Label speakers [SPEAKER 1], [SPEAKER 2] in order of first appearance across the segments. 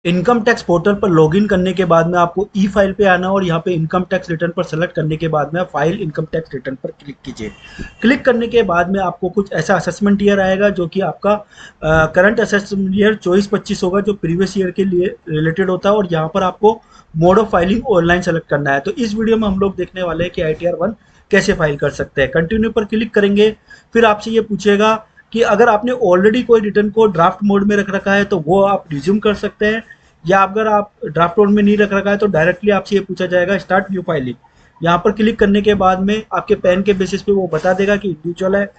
[SPEAKER 1] Income tax portal पर login करने के बाद में आपको ई फाइल पे आना और यहाँ पे इनकम टैक्स रिटर्न पर सेलेक्ट करने के बाद में फाइल इनकम टैक्स रिटर्न पर क्लिक कीजिए। क्लिक करने के बाद में आपको कुछ ऐसा असेसमेंट ईयर आएगा जो कि आपका करंट असेसमेंट ईयर 24-25 होगा, जो प्रीवियस ईयर के लिए रिलेटेड होता है। और यहाँ पर आपको mode of filing online select करना है। तो इस वीडियो में हम लोग देखने वाले हैं कि ITR-1 कैसे फाइल कर सकते हैं। कंटिन्यू पर क्लिक करेंगे, फिर आपसे ये पूछेगा कि अगर आपने ऑलरेडी कोई रिटर्न को ड्राफ्ट मोड में रख रखा है तो वो आप रिज्यूम कर सकते हैं, या अगर आप ड्राफ्ट मोड में नहीं रख रखा है तो डायरेक्टली आपसे ये पूछा जाएगा स्टार्ट न्यू फाइलिंग। यहाँ पर क्लिक करने के बाद में आपके पैन के बेसिस पे वो बता देगा कि इंडिविजुअल है,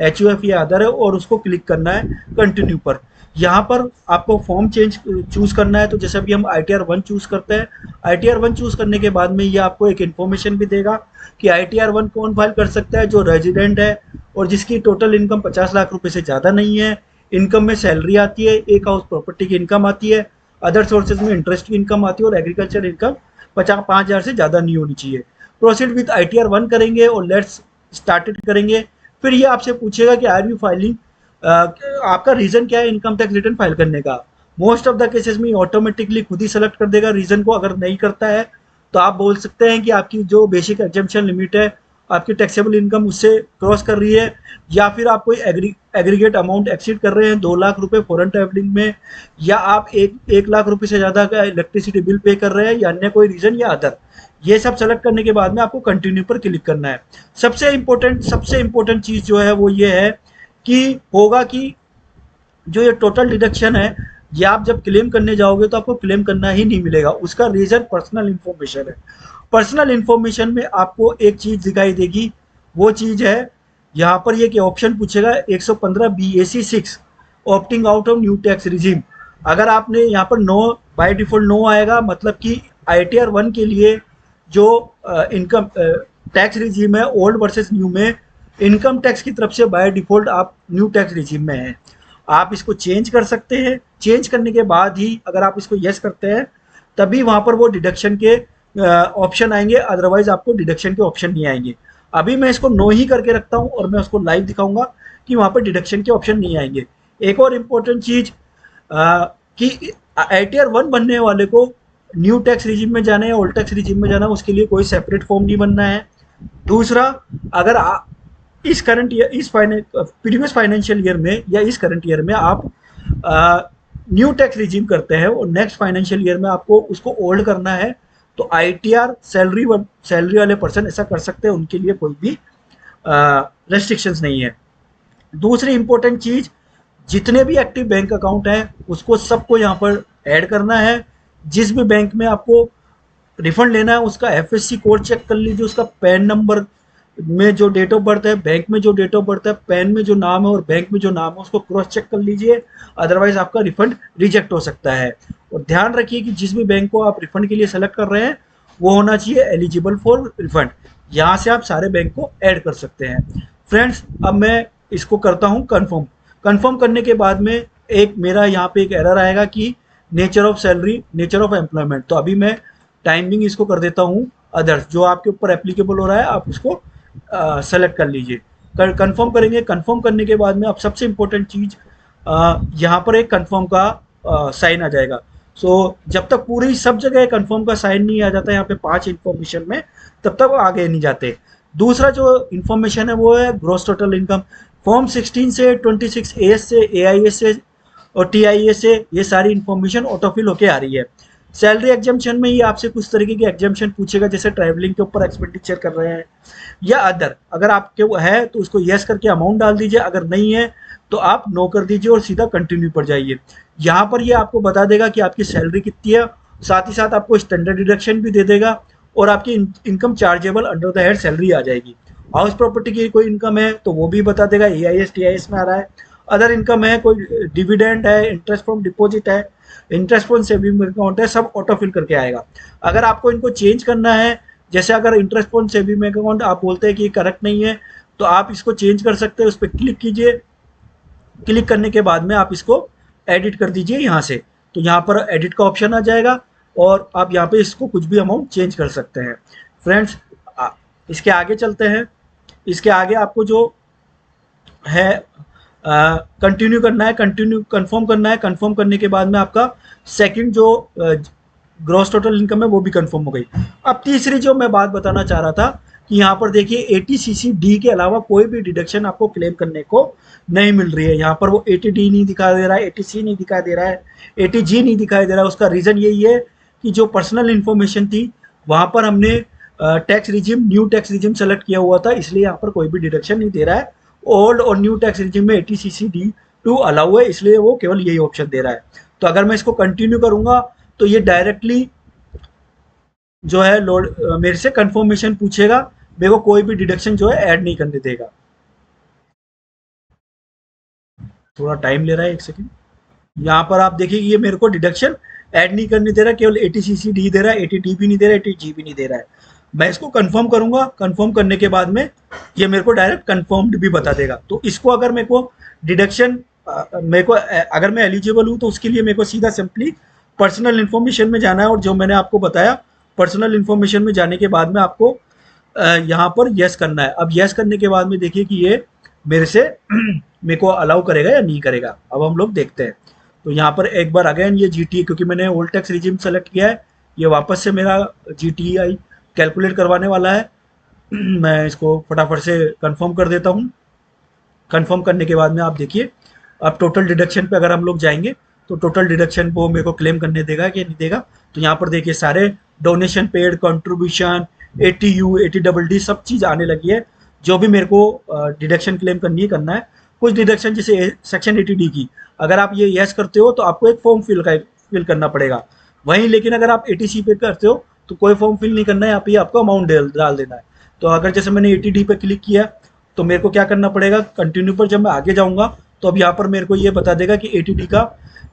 [SPEAKER 1] HUF या अदर है, और उसको क्लिक करना है कंटिन्यू पर। यहाँ पर आपको फॉर्म चेंज चूज करना है। तो जैसे अभी हम ITR-1 चूज करते हैं, ITR-1 चूज करने के बाद में ये आपको एक इन्फॉर्मेशन भी देगा कि ITR-1 कौन फाइल कर सकता है, जो रेजिडेंट है और जिसकी टोटल इनकम 50 लाख रुपए से ज़्यादा नहीं है, इनकम में सैलरी आती है, एक हाउस प्रॉपर्टी की इनकम आती है, अदर सोर्सेज में इंटरेस्ट की इनकम आती है, और एग्रीकल्चर इनकम 5,000 से ज़्यादा नहीं होनी चाहिए। प्रोसीड विद ITR-1 करेंगे और लेट्स स्टार्टेड करेंगे। फिर ये आपसे पूछेगा कि आर यू फाइलिंग, आपका रीज़न क्या है इनकम टैक्स रिटर्न फाइल करने का। मोस्ट ऑफ द केसेस में ऑटोमेटिकली खुद ही सेलेक्ट कर देगा रीज़न को। अगर नहीं करता है तो आप बोल सकते हैं कि आपकी जो बेसिक एग्जम्पशन लिमिट है, आपकी टैक्सेबल इनकम उससे क्रॉस कर रही है, या फिर आप कोई एग्रीगेट अमाउंट एक्सीड कर रहे हैं 2 लाख रुपए फॉरेन ट्रैवलिंग में, या आप 1 लाख रुपए से ज़्यादा का इलेक्ट्रिसिटी बिल पे कर रहे हैं, या अन्य कोई रीज़न या अदर। ये सब सेलेक्ट करने के बाद में आपको कंटिन्यू पर क्लिक करना है। सबसे इम्पोर्टेंट चीज़ जो है वो ये है कि होगा कि जो ये टोटल डिडक्शन है, ये आप जब क्लेम करने जाओगे तो आपको क्लेम करना ही नहीं मिलेगा। उसका रीज़न पर्सनल इन्फॉर्मेशन है। पर्सनल इन्फॉर्मेशन में आपको एक चीज़ दिखाई देगी, वो चीज़ है यहाँ पर ये कि ऑप्शन पूछेगा 115 BAC 6 opting out of new tax regime. अगर आपने यहाँ पर नो, बाय डिफॉल्ट नो आएगा, मतलब कि ITR-1 के लिए जो इनकम टैक्स रिजीम है ओल्ड वर्सेस न्यू में, इनकम टैक्स की तरफ से बाय डिफॉल्ट आप न्यू टैक्स रिजीम में हैं। आप इसको चेंज कर सकते हैं। चेंज करने के बाद ही अगर आप इसको यस करते हैं तभी वहाँ पर वो डिडक्शन के ऑप्शन आएंगे, अदरवाइज आपको डिडक्शन के ऑप्शन नहीं आएंगे। अभी मैं इसको नो ही करके रखता हूँ और मैं उसको लाइव दिखाऊंगा कि वहाँ पर डिडक्शन के ऑप्शन नहीं आएंगे। एक और इम्पोर्टेंट चीज़ कि ITR-1 बनने वाले को न्यू टैक्स रिजीम में जाना है या ओल्ड टैक्स रिजीम में जाना है, उसके लिए कोई सेपरेट फॉर्म नहीं बनना है। दूसरा, अगर इस करंट ईयर, इस प्रीवियस फाइनेंशियल ईयर में या इस करंट ईयर में आप न्यू टैक्स रिजीम करते हैं और नेक्स्ट फाइनेंशियल ईयर में आपको उसको ओल्ड करना है, तो ITR सैलरी वाले पर्सन ऐसा कर सकते हैं, उनके लिए कोई भी रेस्ट्रिक्शंस नहीं है। दूसरी इंपॉर्टेंट चीज़, जितने भी एक्टिव बैंक अकाउंट हैं उसको सबको यहाँ पर ऐड करना है। जिस भी बैंक में आपको रिफंड लेना है उसका FSC कोड चेक कर लीजिए, उसका पैन नंबर में जो डेट ऑफ बर्थ है, बैंक में जो डेट ऑफ बर्थ है, पैन में जो नाम है और बैंक में जो नाम है उसको क्रॉस चेक कर लीजिए, अदरवाइज आपका रिफंड रिजेक्ट हो सकता है। और ध्यान रखिए कि जिस भी बैंक को आप रिफंड के लिए सेलेक्ट कर रहे हैं वो होना चाहिए एलिजिबल फॉर रिफंड। यहाँ से आप सारे बैंक को ऐड कर सकते हैं। फ्रेंड्स, अब मैं इसको करता हूँ कन्फर्म। कन्फर्म करने के बाद में एक मेरा यहाँ पे एक एरर आएगा कि nature of salary, nature of employment. तो अभी मैं टाइमिंग इसको कर देता हूँ अदर्स, जो आपके ऊपर एप्लीकेबल हो रहा है आप उसको सेलेक्ट कर लीजिए। कंफर्म करेंगे। कंफर्म करने के बाद में अब सबसे इम्पोर्टेंट चीज़, यहाँ पर एक कंफर्म का साइन आ जाएगा। सो जब तक पूरी सब जगह कंफर्म का साइन नहीं आ जाता यहाँ पे 5 इन्फॉर्मेशन में, तब तक आगे नहीं जाते। दूसरा जो इन्फॉर्मेशन है वो है ग्रॉस टोटल इनकम। फॉर्म 16 से 26 AS से, AIS से और TIA से ये सारी इन्फॉर्मेशन ऑटोफिल होके आ रही है। सैलरी एग्जाम्पशन में ये आपसे कुछ तरीके की एग्जाम्पशन पूछेगा, जैसे ट्रैवलिंग के ऊपर एक्सपेंडिचर कर रहे हैं या अदर। अगर आपके है तो उसको यस करके अमाउंट डाल दीजिए, अगर नहीं है तो आप नो कर दीजिए और सीधा कंटिन्यू पर जाइए। यहाँ पर ये आपको बता देगा कि आपकी सैलरी कितनी है, साथ ही साथ आपको स्टैंडर्ड डिडक्शन भी दे देगा और आपकी income chargeable under the head salary आ जाएगी। हाउस प्रॉपर्टी की कोई इनकम है तो वो भी बता देगा, AIS TIS में आ रहा है। अदर इनकम है, कोई डिविडेंड है, इंटरेस्ट फ्रॉम डिपॉजिट है, इंटरेस्ट फ्रॉम सेविंग अकाउंट है, सब ऑटो फिल करके आएगा। अगर आपको इनको चेंज करना है, जैसे अगर इंटरेस्ट फ्रॉम सेविंग अकाउंट आप बोलते हैं कि ये करेक्ट नहीं है, तो आप इसको चेंज कर सकते हैं। उस पर क्लिक कीजिए। क्लिक करने के बाद में आप इसको एडिट कर दीजिए यहाँ से, तो यहाँ पर एडिट का ऑप्शन आ जाएगा और आप यहाँ पे इसको कुछ भी अमाउंट चेंज कर सकते हैं। फ्रेंड्स, इसके आगे चलते हैं। इसके आगे आपको जो है कंटिन्यू करना है, कंटिन्यू कंफर्म करना है, कंफर्म करने के बाद में आपका सेकंड जो ग्रॉस टोटल इनकम है वो भी कंफर्म हो गई। अब तीसरी जो मैं बात बताना चाह रहा था कि यहाँ पर देखिए एटीसीसी-डी के अलावा कोई भी डिडक्शन आपको क्लेम करने को नहीं मिल रही है। यहाँ पर वो एटीडी नहीं दिखा दे रहा है, एटीसी नहीं दिखाई दे रहा है, एटीजी नहीं दिखाई दे रहा है। उसका रीज़न यही है कि जो पर्सनल इन्फॉर्मेशन थी वहाँ पर हमने tax regime new tax regime select किया हुआ था, इसलिए यहाँ पर कोई भी डिडक्शन नहीं दे रहा है। ओल्ड और न्यू टैक्स रिजिम में एटीसीसी-डी2 अलाउ है, इसलिए वो केवल यही ऑप्शन दे रहा है। तो अगर मैं इसको कंटिन्यू करूँगा तो ये डायरेक्टली जो है लोड मेरे से कंफर्मेशन पूछेगा, मेरे को कोई भी डिडक्शन जो है ऐड नहीं करने देगा। थोड़ा टाइम ले रहा है, एक सेकंड। यहाँ पर आप देखिए ये मेरे को डिडक्शन ऐड नहीं करने दे रहा, केवल एटीसीसी-डी दे रहा है, एटीडी भी नहीं दे रहा है, एटीजी भी नहीं दे रहा है। मैं इसको कंफर्म करूंगा, कंफर्म करने के बाद में ये मेरे को डायरेक्ट कंफर्म्ड भी बता देगा। तो इसको अगर मेरे को डिडक्शन मेरे को अगर मैं एलिजिबल हूँ तो उसके लिए मेरे को सीधा सिंपली पर्सनल इन्फॉर्मेशन में जाना है, और जो मैंने आपको बताया पर्सनल इन्फॉर्मेशन में जाने के बाद में आपको यहाँ पर यस करना है। अब यस करने के बाद में देखिए कि ये मेरे से मेरे को अलाउ करेगा या नहीं करेगा। अब हम लोग देखते हैं। तो यहाँ पर एक बार अगेन ये जीटी, क्योंकि मैंने ओल्ड टैक्स रिजिम सेलेक्ट किया है, ये वापस से मेरा जीटीआई कैलकुलेट करवाने वाला है। मैं इसको फटाफट से कंफर्म कर देता हूँ। कंफर्म करने के बाद में आप देखिए, अब टोटल डिडक्शन पे अगर हम लोग जाएंगे तो टोटल डिडक्शन वो मेरे को क्लेम करने देगा कि नहीं देगा। तो यहाँ पर देखिए सारे डोनेशन पेड, कंट्रीब्यूशन, एटीयू, एटीडबल-डी सब चीज़ आने लगी है। जो भी मेरे को डिडक्शन क्लेम करना है। कुछ डिडक्शन जैसे सेक्शन 80D की, अगर आप ये यस करते हो तो आपको एक फॉर्म फिल करना पड़ेगा। वहीं लेकिन अगर आप एटीसी पे करते हो तो कोई फॉर्म फिल नहीं करना है, यहाँ पे आपको अमाउंट डाल देना है। तो अगर जैसे मैंने एटीडी पे क्लिक किया तो मेरे को क्या करना पड़ेगा, कंटिन्यू पर जब मैं आगे जाऊँगा तो अब यहाँ पर मेरे को ये बता देगा कि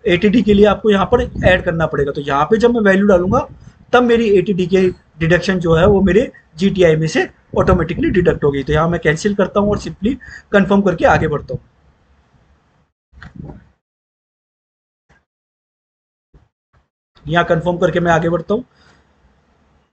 [SPEAKER 1] एटीडी के लिए आपको यहाँ पर ऐड करना पड़ेगा। तो यहाँ पे जब मैं वैल्यू डालूंगा तब मेरी एटीडी के डिडक्शन जो है वो मेरे जीटीआई में से ऑटोमेटिकली डिडक्ट होगी। तो यहाँ मैं कैंसिल करता हूँ और सिंपली कंफर्म करके आगे बढ़ता हूँ। यहाँ कंफर्म करके मैं आगे बढ़ता हूँ।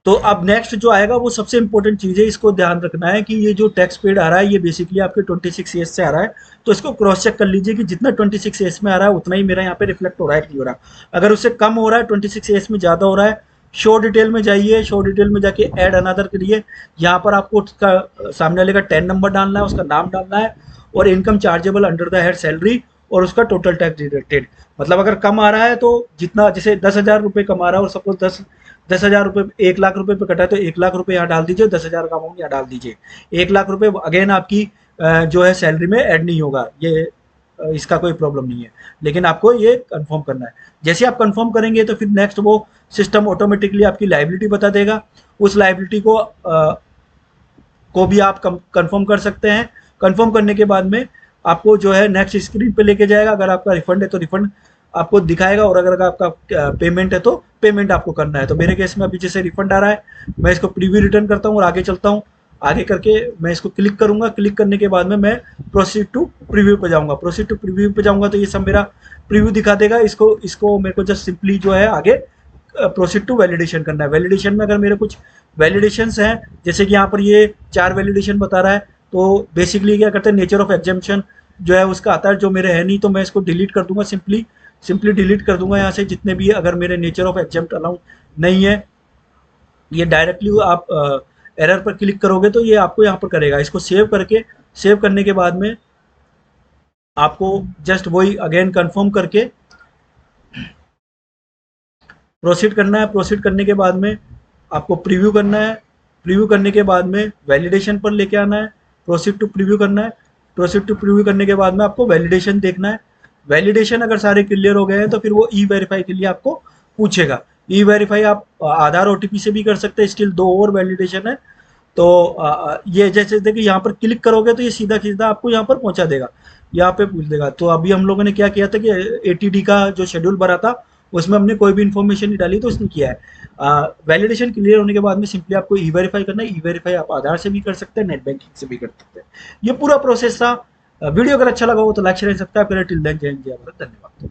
[SPEAKER 1] तो अब नेक्स्ट जो आएगा वो सबसे इंपॉर्टेंट चीज़ है, इसको ध्यान रखना है कि ये जो टैक्स पेड आ रहा है ये बेसिकली आपके 26 ईयर्स से आ रहा है। तो इसको क्रॉस चेक कर लीजिए कि जितना 26 ईयर्स में आ रहा है उतना ही मेरा यहाँ पे रिफ्लेक्ट हो रहा है कि नहीं हो रहा। अगर उससे कम हो रहा है, 26 ईयर्स में ज़्यादा हो रहा है, शो डिटेल में जाइए, शो डिटेल में जाके ऐड अनदर करिए। यहाँ पर आपको उसका सामने वाले का 10 नंबर डालना है, उसका नाम डालना है, और income chargeable under the head salary, और उसका टोटल टैक्स डिडक्टेड। मतलब अगर कम आ रहा है तो जितना, जैसे 10,000 रुपये कमा रहा है और सपोज 10,000 रुपये 1 लाख रुपये पे कटा है तो 1 लाख रुपये यहाँ डाल दीजिए, 10,000 का अमाउंट यहाँ डाल दीजिए। 1 लाख रुपये अगेन आपकी जो है सैलरी में ऐड नहीं होगा, ये इसका कोई प्रॉब्लम नहीं है, लेकिन आपको ये कंफर्म करना है। जैसे आप कंफर्म करेंगे तो फिर नेक्स्ट वो सिस्टम ऑटोमेटिकली आपकी लाइबिलिटी बता देगा। उस लाइबिलिटी को भी आप कंफर्म कर सकते हैं। कंफर्म करने के बाद में आपको जो है नेक्स्ट स्क्रीन पे लेके जाएगा। अगर आपका रिफंड है तो रिफंड आपको दिखाएगा, और अगर आपका पेमेंट है तो पेमेंट आपको करना है। तो मेरे केस में अभी जैसे रिफंड आ रहा है, मैं इसको प्रीव्यू रिटर्न करता हूँ और आगे चलता हूँ। आगे करके मैं इसको क्लिक करूंगा। क्लिक करने के बाद में मैं प्रोसीड टू प्रीव्यू पे जाऊंगा। प्रोसीड टू प्रीव्यू पे जाऊंगा तो ये सब मेरा प्रीव्यू दिखा देगा। इसको मेरे को जस्ट सिंपली जो है आगे प्रोसीड टू वैलिडेशन करना है। वैलिडेशन में अगर मेरे कुछ वैलिडेशंस हैं, जैसे कि यहाँ पर ये 4 वैलिडेशन बता रहा है, तो बेसिकली क्या करते हैं, नेचर ऑफ एग्जाम्पशन जो है उसका आता है, जो मेरे है नहीं, तो मैं इसको डिलीट कर दूंगा। सिंपली डिलीट कर दूंगा यहाँ से जितने भी अगर मेरे नेचर ऑफ एग्जाम्प्ट अलाउ नहीं है। ये डायरेक्टली आप एरर पर क्लिक करोगे तो ये आपको यहाँ पर करेगा। इसको सेव करने के बाद में आपको जस्ट वही अगेन कंफर्म करके प्रोसीड करना है। प्रोसीड करने के बाद में आपको प्रीव्यू करना है। प्रीव्यू करने के बाद में वैलिडेशन पर लेके आना है। प्रोसीड टू प्रीव्यू करना है। प्रोसीड टू प्रीव्यू करने के बाद में आपको वैलिडेशन देखना है। वैलिडेशन अगर सारे क्लियर हो गए हैं तो फिर वो ई वेरीफाई के लिए आपको पूछेगा। ई वेरीफाई आप आधार ओटीपी से भी कर सकते हैं। स्टिल 2 और वैलिडेशन है। तो ये जैसे देखिए यहाँ पर क्लिक करोगे तो ये सीधा सीधा आपको यहाँ पर पहुंचा देगा, यहाँ पे पूछ देगा। तो अभी हम लोगों ने क्या किया था कि एटीडी का जो शेड्यूल भरा था उसमें हमने कोई भी इन्फॉर्मेशन नहीं डाली, तो इसने किया है। वैलिडेशन क्लियर होने के बाद में सिंपली आपको ई वेरीफाई करना है। ई वेरीफाई आप आधार से भी कर सकते हैं, नेट बैंकिंग से भी कर सकते हैं। ये पूरा प्रोसेस था। वीडियो अगर अच्छा लगा हो तो लाइक शेयर सब्सक्राइब करें। टिल देन जय हिंद, जय भारत, धन्यवाद।